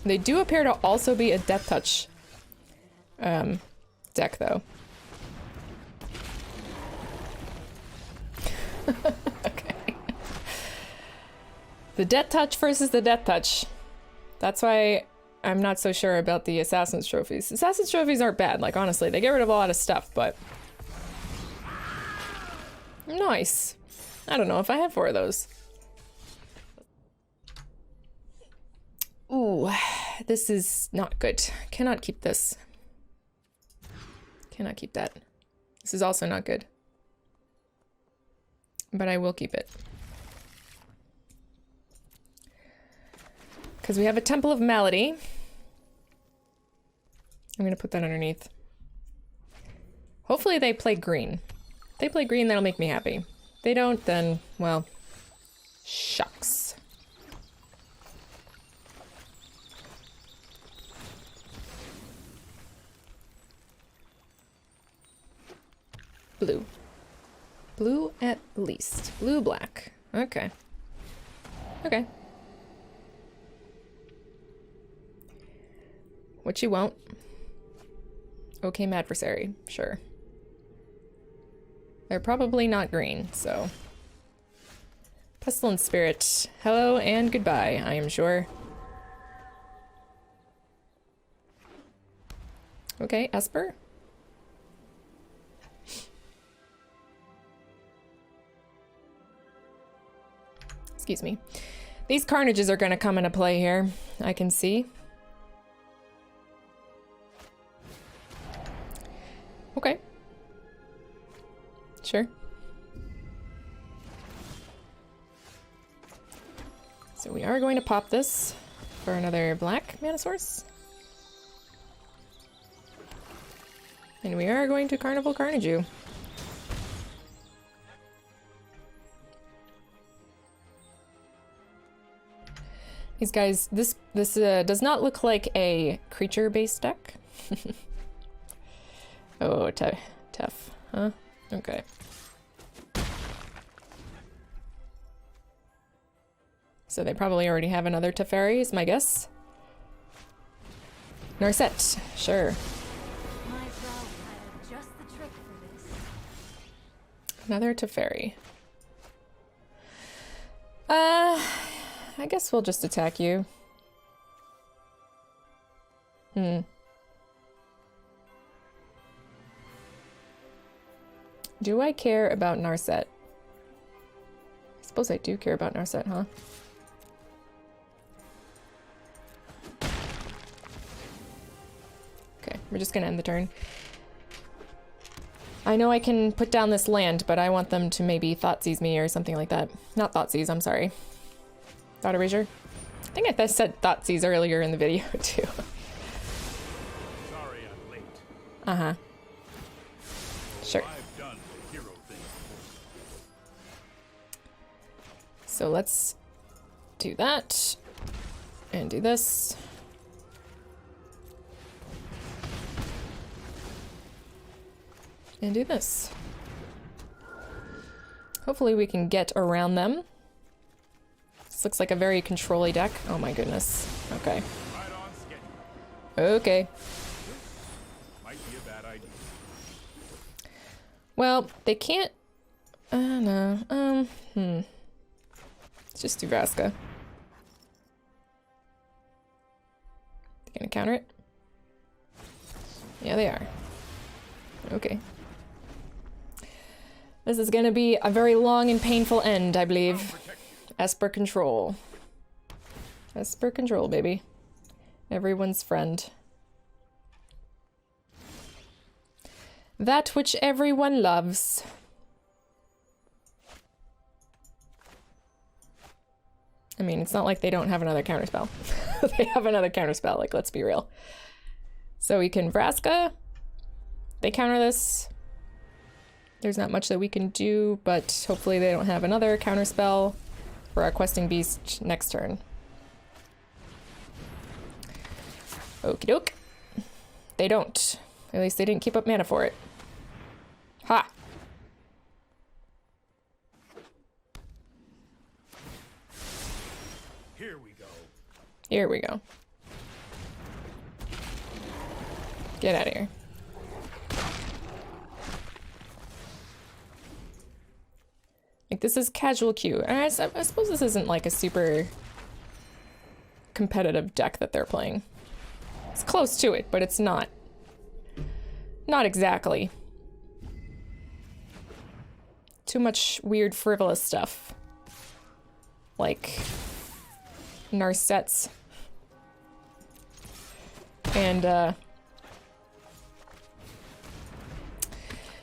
They do appear to also be a Deathtouch deck, though. Okay. The Deathtouch versus the Deathtouch. That's why I'm not so sure about the Assassin's Trophies. Assassin's Trophies aren't bad, like, honestly. They get rid of a lot of stuff, but... Nice. I don't know if I have 4 of those. Ooh, this is not good. Cannot keep this. Cannot keep that. This is also not good. But I will keep it. Because we have a Temple of Malady. I'm going to put that underneath. Hopefully they play green. If they play green, that'll make me happy. If they don't, then, well, shucks. Blue. Blue at least. Blue, black. Okay. Okay. What you won't. Okay, adversary. Sure. They're probably not green, so... Pestilent Spirit. Hello and goodbye, I am sure. Okay, Esper. Excuse me. These Carnages are going to come into play here, I can see. Okay. Sure. So we are going to pop this for another black mana source. And we are going to Carnival Carnage you. These guys, this does not look like a creature-based deck. Oh, tough, huh? Okay. So they probably already have another Teferi, is my guess. Narset, sure. My brow had just the trick for this. Another Teferi. I guess we'll just attack you. Do I care about Narset? I suppose I do care about Narset, huh? Okay, we're just gonna end the turn. I know I can put down this land, but I want them to maybe Thoughtseize me or something like that. Not Thoughtseize, I'm sorry. Thought Erasure? I think I said Thoughtseize earlier in the video, too. Sorry I'm late. Uh-huh. Sure. I've done the hero thing. So let's do that. And do this. And do this. Hopefully we can get around them. This looks like a very control-y deck. Oh my goodness. Okay. Right on schedule. Okay. Might be a bad idea. Well, they can't... no. Let's just do Vraska. They gonna counter it? Yeah, they are. Okay. This is gonna be a very long and painful end, I believe. Esper control. Esper control, baby. Everyone's friend. That which everyone loves. I mean, it's not like they don't have another counterspell. They have another counterspell, like, let's be real. So we can Vraska. They counter this. There's not much that we can do, but hopefully they don't have another counterspell for our Questing Beast next turn. Okie doke. They don't. At least they didn't keep up mana for it. Ha! Here we go. Here we go. Get out of here. Like, this is casual queue. And I suppose this isn't like a super competitive deck that they're playing. It's close to it, but it's not. Not exactly. Too much weird frivolous stuff. Like Narsets. And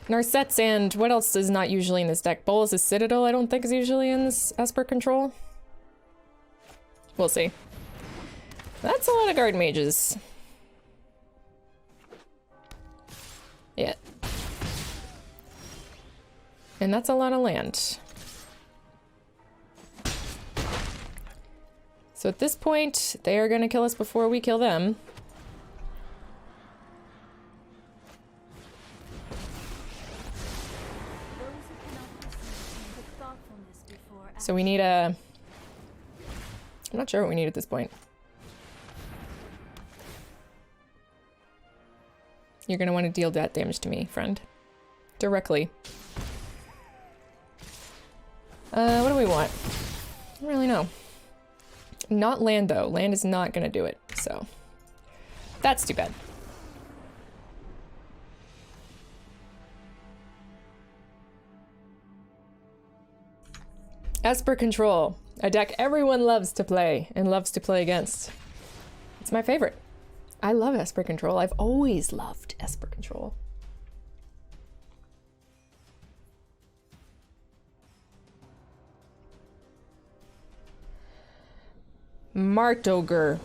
Narsets and what else is not usually in this deck? Bolas' Citadel I don't think is usually in this Esper Control. We'll see. That's a lot of guard mages. Yeah. And that's a lot of land. So at this point, they are gonna kill us before we kill them. So we need a... I'm not sure what we need at this point. You're gonna want to deal that damage to me, friend. Directly. What do we want? I don't really know. Not land, though. Land is not gonna do it, so... That's too bad. Esper Control. A deck everyone loves to play and loves to play against. It's my favorite. I love Esper Control. I've always loved Esper Control. Martogr.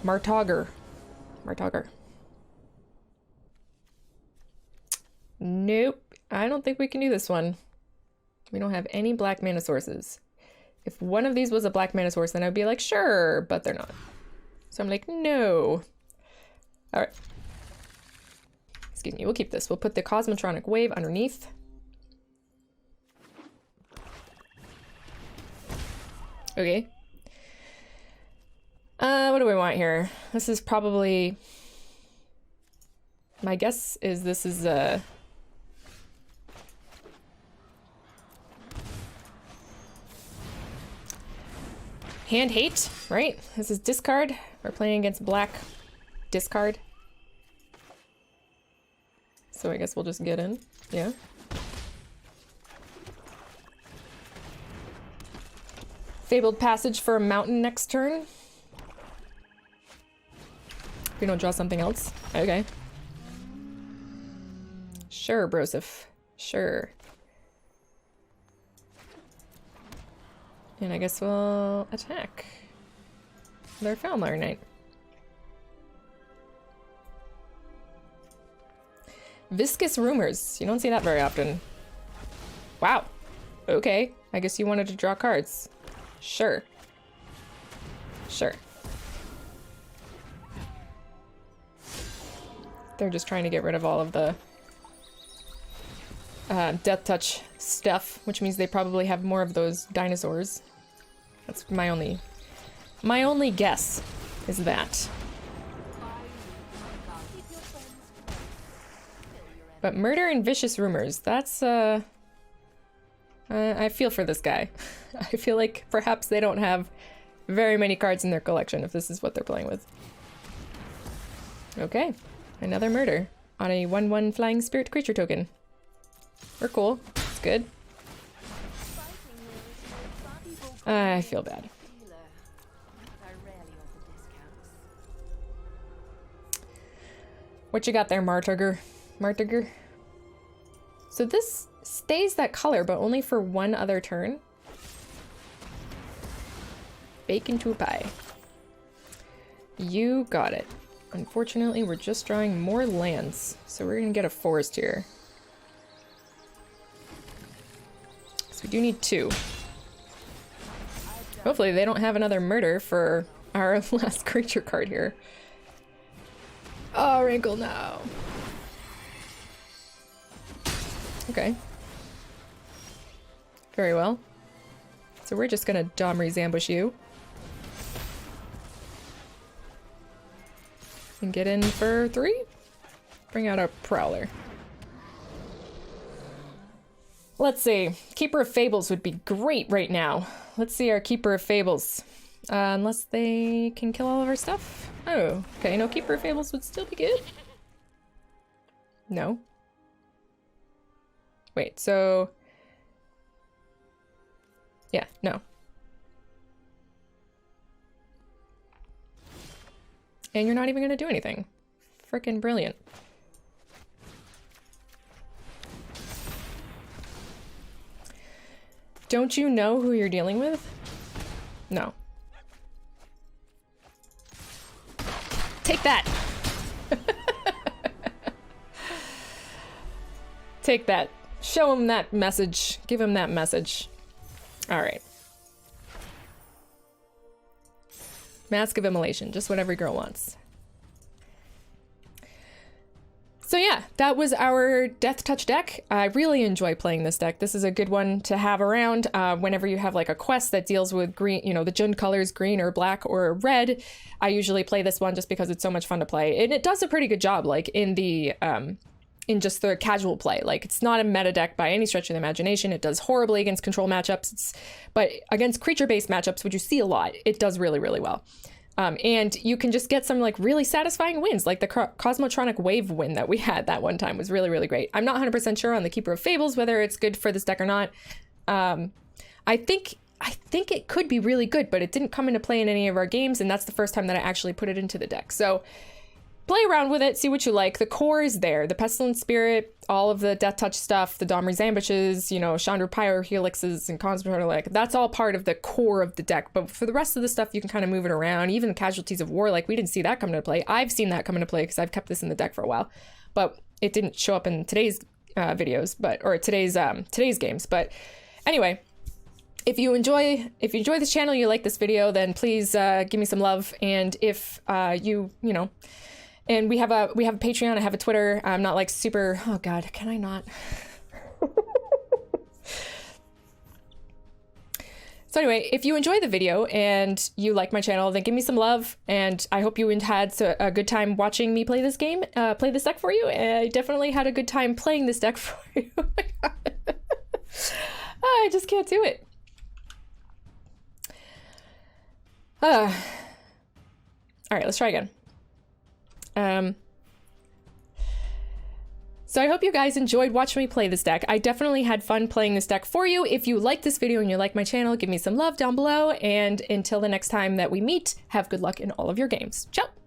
Nope. I don't think we can do this one. We don't have any black mana sources. If one of these was a black mana source, then I'd be like, sure, but they're not. So I'm like, no. All right. Excuse me, we'll keep this. We'll put the Cosmotronic Wave underneath. Okay. What do we want here? This is probably... My guess is this is a... Hand hate, right? This is discard. We're playing against black discard. So I guess we'll just get in. Yeah. Fabled Passage for a mountain next turn. If we don't draw something else. Okay. Sure, Broseph. Sure. And I guess we'll attack their Foundlar Knight. Viscous Rumors. You don't see that very often. Wow. Okay. I guess you wanted to draw cards. Sure. Sure. They're just trying to get rid of all of the Deathtouch stuff, which means they probably have more of those dinosaurs. That's my only guess is that. But Murder and Vicious Rumors, that's I feel for this guy. I feel like perhaps they don't have very many cards in their collection if this is what they're playing with. Okay, another murder on a 1/1 flying spirit creature token. We're cool. It's good. I feel bad. What you got there, Martogr? Martogr? So this stays that color, but only for one other turn. Bake into a pie. You got it. Unfortunately, we're just drawing more lands, so we're gonna get a forest here. So we do need 2. Hopefully they don't have another murder for our last creature card here. Oh, Wrinkle, no. Okay. Very well. So we're just gonna Domri's ambush you. And get in for 3? Bring out a Prowler. Let's see. Keeper of Fables would be great right now. Let's see our Keeper of Fables. Unless they can kill all of our stuff. Oh, okay. No, Keeper of Fables would still be good. No. Wait, so... Yeah, no. And you're not even gonna do anything. Frickin' brilliant. Don't you know who you're dealing with? No. Take that! Take that. Show him that message. Give him that message. Alright. Mask of Immolation, just what every girl wants. So yeah, that was our Deathtouch deck. I really enjoy playing this deck. This is a good one to have around whenever you have like a quest that deals with green, you know, the Jund colors, green or black or red. I usually play this one just because it's so much fun to play. And it does a pretty good job, like in the, in just the casual play. Like it's not a meta deck by any stretch of the imagination. It does horribly against control matchups. But against creature-based matchups, which you see a lot, it does really, really well. And you can just get some like really satisfying wins, like the Cosmotronic Wave win that we had that one time was really, really great. I'm not 100% sure on the Keeper of Fables whether it's good for this deck or not. I think it could be really good, but it didn't come into play in any of our games, and that's the first time that I actually put it into the deck. So play around with it, see what you like. The core is there. The Pestilent Spirit, all of the Deathtouch stuff, the Domri's Ambushes, you know, Chandra Pyro Helixes and Cosmotronic, like that's all part of the core of the deck. But for the rest of the stuff, you can kind of move it around. Even Casualties of War, like we didn't see that come into play. I've seen that come into play because I've kept this in the deck for a while, but it didn't show up in today's videos, or today's games. But anyway, if you enjoy this channel, you like this video, then please give me some love. And if you know. And we have a Patreon, I have a Twitter. I'm not like super, oh God, can I not? So anyway, if you enjoy the video and you like my channel, then give me some love. And I hope you had a good time watching me play this game, play this deck for you. And I definitely had a good time playing this deck for you. Oh my God. I just can't do it. All right, let's try again. So I hope you guys enjoyed watching me play this deck. I definitely had fun playing this deck for you. If you like this video and you like my channel, give me some love down below. And until the next time that we meet, have good luck in all of your games. Ciao!